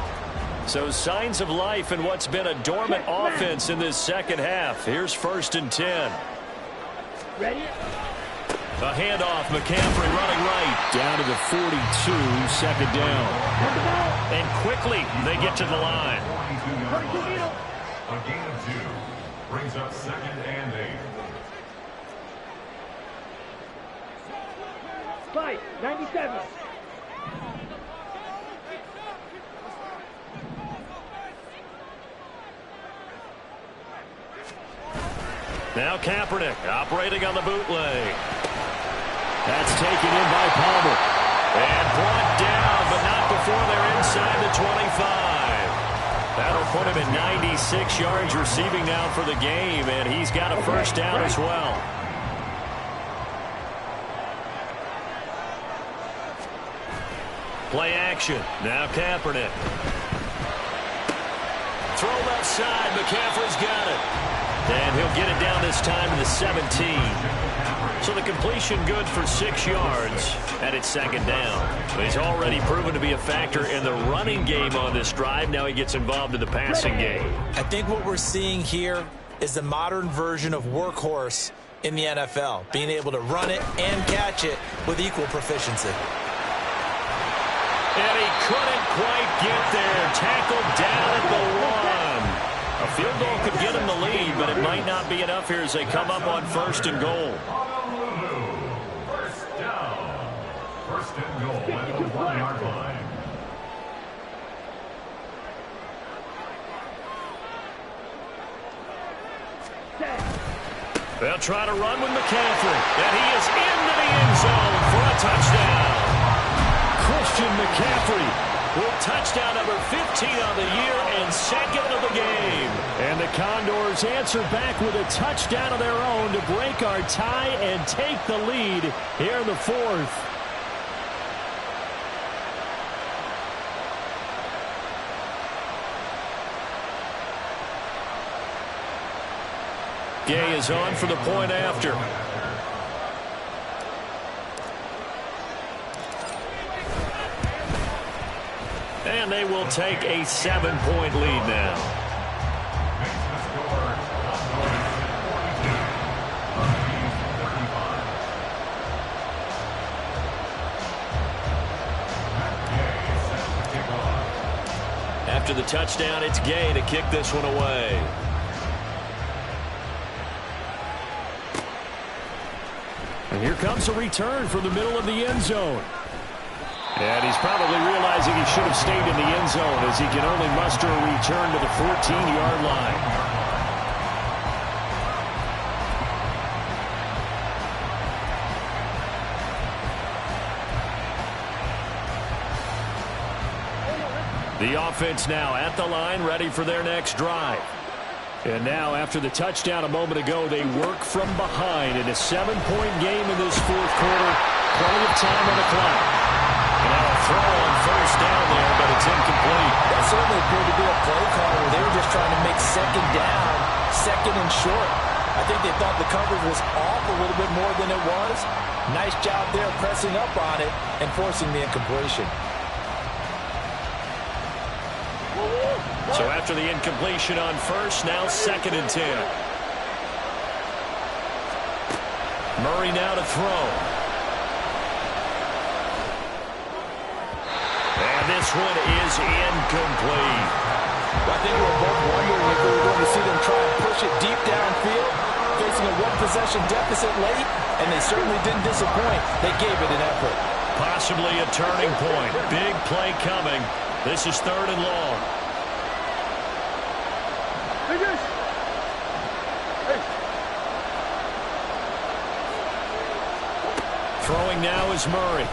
[SPEAKER 1] So signs of life in what's been a dormant offense in this second half. Here's 1st and 10.
[SPEAKER 3] Ready?
[SPEAKER 1] A handoff, McCaffrey running right. Down to the 42, second down. And quickly, they get to the line.
[SPEAKER 2] A gain of 2 brings up 2nd and 8.
[SPEAKER 3] Fight, 97.
[SPEAKER 1] Now Kaepernick operating on the bootleg. That's taken in by Palmer. And brought down, but not before they're inside the 25. That'll put him at 96 yards receiving now for the game, and he's got a first down as well. Play action. Now Kaepernick. Throw left side. McCaffrey's got it. And he'll get it down this time to the 17. So the completion good for 6 yards, and it's second down. He's already proven to be a factor in the running game on this drive. Now he gets involved in the passing game.
[SPEAKER 4] I think what we're seeing here is the modern version of workhorse in the NFL, being able to run it and catch it with equal proficiency.
[SPEAKER 1] And he couldn't quite get there. Tackled down at the 1. A field goal could get him the lead, but it might not be enough here as they come up on 1st and goal.
[SPEAKER 2] First down. 1st and goal at the 1-yard line.
[SPEAKER 1] They'll try to run with McCaffrey. And he is into the end zone for a touchdown. Christian McCaffrey with touchdown number 15 on the year and 2nd of the game. And the Condors answer back with a touchdown of their own to break our tie and take the lead here in the 4th. Gay is on for the point after. And they will take a 7-point lead now. After the touchdown, it's Gay to kick this one away. And here comes a return from the middle of the end zone. And he's probably realizing he should have stayed in the end zone as he can only muster a return to the 14-yard line. The offense now at the line, ready for their next drive. And now, after the touchdown a moment ago, they work from behind in a 7-point game in this 4th quarter. Plenty of time on the clock. Now a throw on 1st down there, but it's incomplete.
[SPEAKER 4] That certainly appeared to be a play call where they were just trying to make 2nd down, 2nd and short. I think they thought the coverage was off a little bit more than it was. Nice job there pressing up on it and forcing the incompletion.
[SPEAKER 1] So after the incompletion on 1st, now 2nd and 10. Murray now to throw. And this one is incomplete.
[SPEAKER 4] I think we were both wondering if we were going to see them try and push it deep downfield, facing a 1-possession deficit late, and they certainly didn't disappoint. They gave it an effort.
[SPEAKER 1] Possibly a turning point. Big play coming. This is 3rd and long. Throwing now is Murray.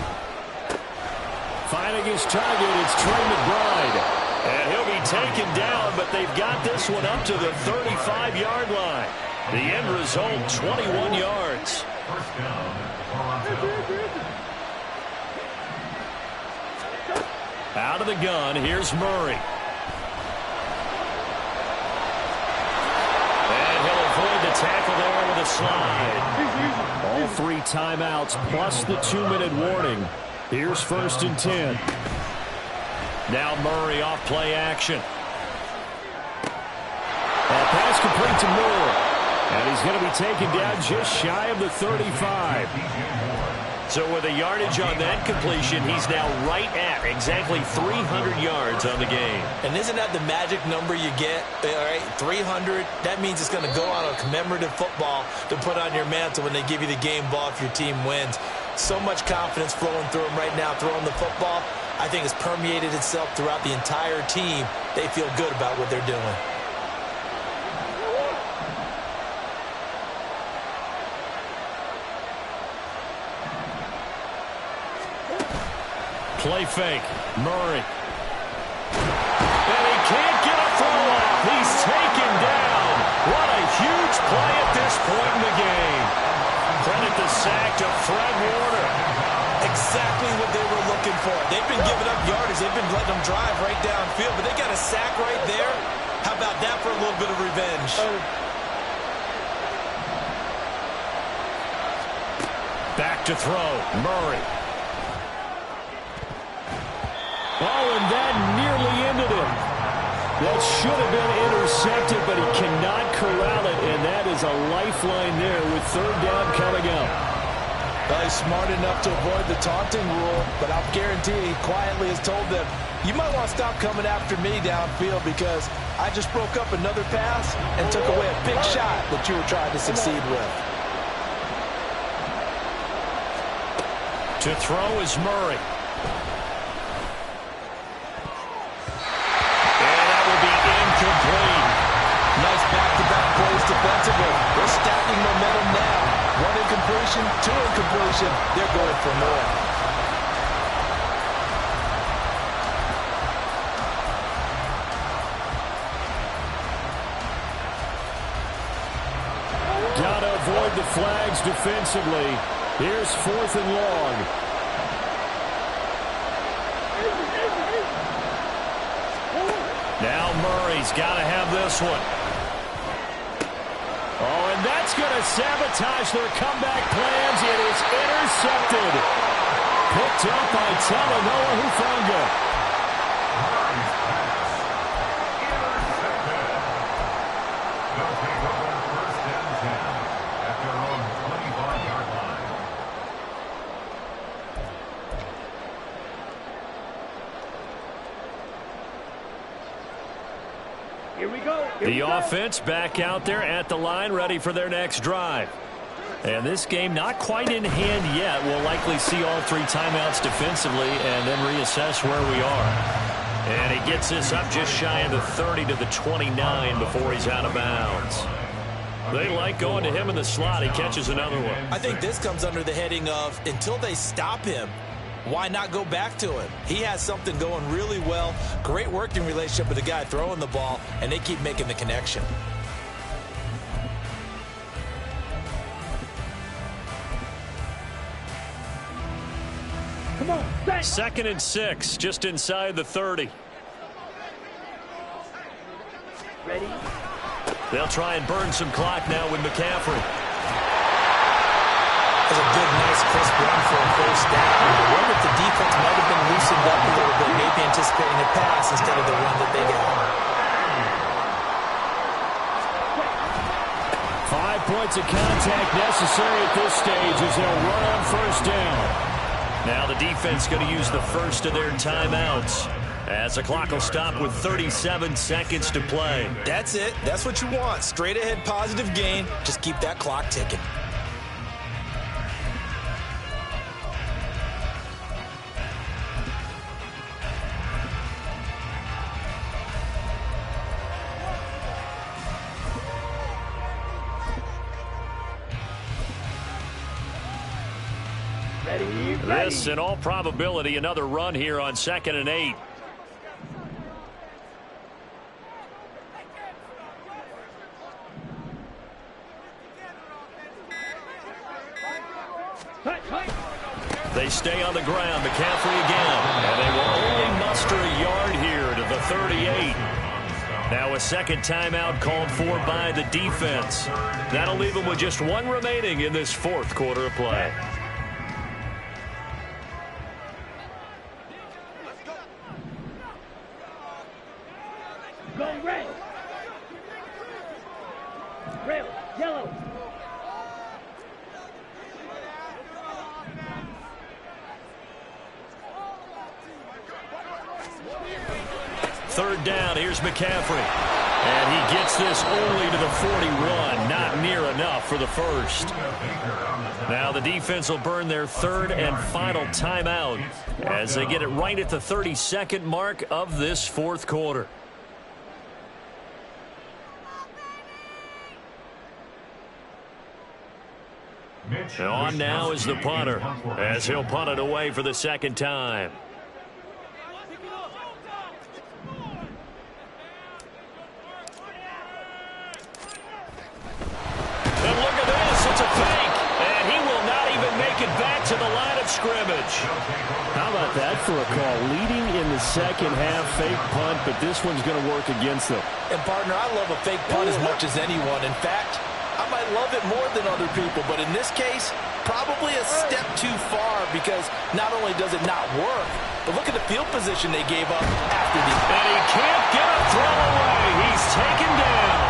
[SPEAKER 1] Finding his target, it's Trey McBride. And he'll be taken down, but they've got this one up to the 35-yard line. The end result, 21 yards.
[SPEAKER 2] First down, Toronto.
[SPEAKER 1] Out of the gun, here's Murray. And he'll avoid the tackle there with a slide. All 3 timeouts plus the 2-minute warning. Here's 1st and 10. Now Murray off play action. Pass complete to Moore. And he's going to be taken down just shy of the 35. So with a yardage on that completion, he's now right at exactly 300 yards on the game.
[SPEAKER 4] And isn't that the magic number you get? All right, 300. That means it's going to go on a commemorative football to put on your mantle when they give you the game ball if your team wins. So much confidence flowing through him right now, throwing the football. I think it's permeated itself throughout the entire team. They feel good about what they're doing.
[SPEAKER 1] Play fake. Murray. And he can't get a throw off. He's taken down. What a huge play at this point in the game. Credit the sack to Fred Warner.
[SPEAKER 4] Exactly what they were looking for. They've been giving up yardage. They've been letting them drive right downfield, but they got a sack right there. How about that for a little bit of revenge?
[SPEAKER 1] Back to throw. Murray. Oh, and that nearly ended him. That should have been intercepted, but he cannot corral it, and that is a lifeline there with third down coming up.
[SPEAKER 4] Well, he's smart enough to avoid the taunting rule, but I'll guarantee he quietly has told them, you might want to stop coming after me downfield because I just broke up another pass and took away a big shot that you were trying to succeed with.
[SPEAKER 1] To throw is Murray. Complete.
[SPEAKER 4] Nice back-to-back plays defensively. They're stacking momentum now. One incompletion, two incompletion. They're going for more.
[SPEAKER 1] Gotta avoid the flags defensively. Here's 4th and long. Now Murray's got to have this one. Oh, and that's going to sabotage their comeback plans. It is intercepted. Picked up by Talanoa Hufanga.
[SPEAKER 2] They'll take over 1st and 10 at their own 25-yard line.
[SPEAKER 3] Here we go.
[SPEAKER 1] The offense back out there at the line, ready for their next drive. And this game not quite in hand yet. We'll likely see all 3 timeouts defensively and then reassess where we are. And he gets this up just shy of the 30 to the 29 before he's out of bounds. They like going to him in the slot. He catches another one.
[SPEAKER 4] I think this comes under the heading of until they stop him, why not go back to him? He has something going really well. Great working relationship with the guy throwing the ball, and they keep making the connection.
[SPEAKER 3] Come on, set.
[SPEAKER 1] 2nd and 6, just inside the 30.
[SPEAKER 3] Ready?
[SPEAKER 1] They'll try and burn some clock now with McCaffrey.
[SPEAKER 4] That's a good, nice, crisp run for a first down. I wonder if the defense might have been loosened up a little bit, maybe anticipating a pass instead of the run that they got.
[SPEAKER 1] 5 points of contact necessary at this stage as they'll run on first down. Now the defense going to use the first of their timeouts as the clock will stop with 37 seconds to play.
[SPEAKER 4] That's it. That's what you want. Straight ahead positive gain. Just keep that clock ticking.
[SPEAKER 1] This, in all probability, another run here on 2nd and 8. They stay on the ground. McCaffrey again. And they will only muster a yard here to the 38. Now a second timeout called for by the defense. That'll leave them with just 1 remaining in this 4th quarter of play.
[SPEAKER 3] Go red. Red, yellow.
[SPEAKER 1] third down. Here's McCaffrey. And he gets this only to the 41. Not near enough for the first. Now the defense will burn their third and final timeout as they get it right at the 32nd mark of this fourth quarter. And on now is the punter as he'll punt it away for the second time. And look at this, it's a fake. And he will not even make it back to the line of scrimmage.
[SPEAKER 6] How about that for a call? Leading in the second half, fake punt, but this one's going to work against them.
[SPEAKER 5] And, partner, I love a fake punt as much as anyone. In fact, I might love it more than other people, but in this case, probably a step too far because not only does it not work, but look at the field position they gave up after the...
[SPEAKER 1] And he can't get a throw away. He's taken down.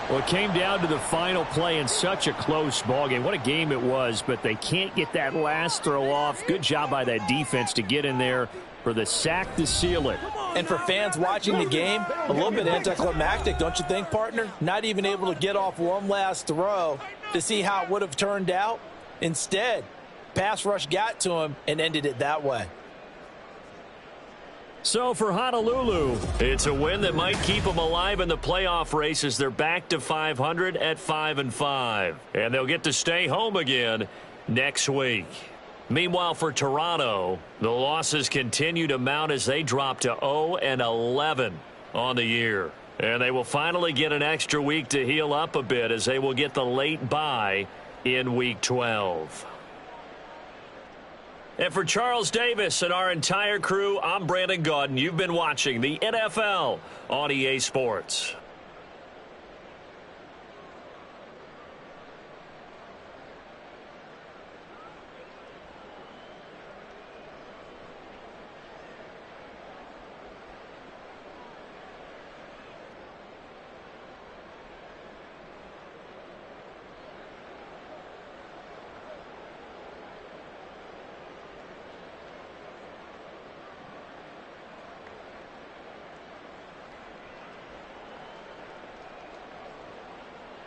[SPEAKER 6] Well, it came down to the final play in such a close ballgame. What a game it was, but they can't get that last throw off. Good job by that defense to get in there for the sack to seal it.
[SPEAKER 5] And for fans watching the game, a little bit anticlimactic, don't you think, partner? Not even able to get off one last throw to see how it would have turned out. Instead, pass rush got to him and ended it that way.
[SPEAKER 1] So for Honolulu, it's a win that might keep them alive in the playoff race as they're back to 500 at 5-5. And they'll get to stay home again next week. Meanwhile, for Toronto, the losses continue to mount as they drop to 0-11 on the year. And they will finally get an extra week to heal up a bit as they will get the late bye in Week 12. And for Charles Davis and our entire crew, I'm Brandon Gaudin. You've been watching the NFL on EA Sports.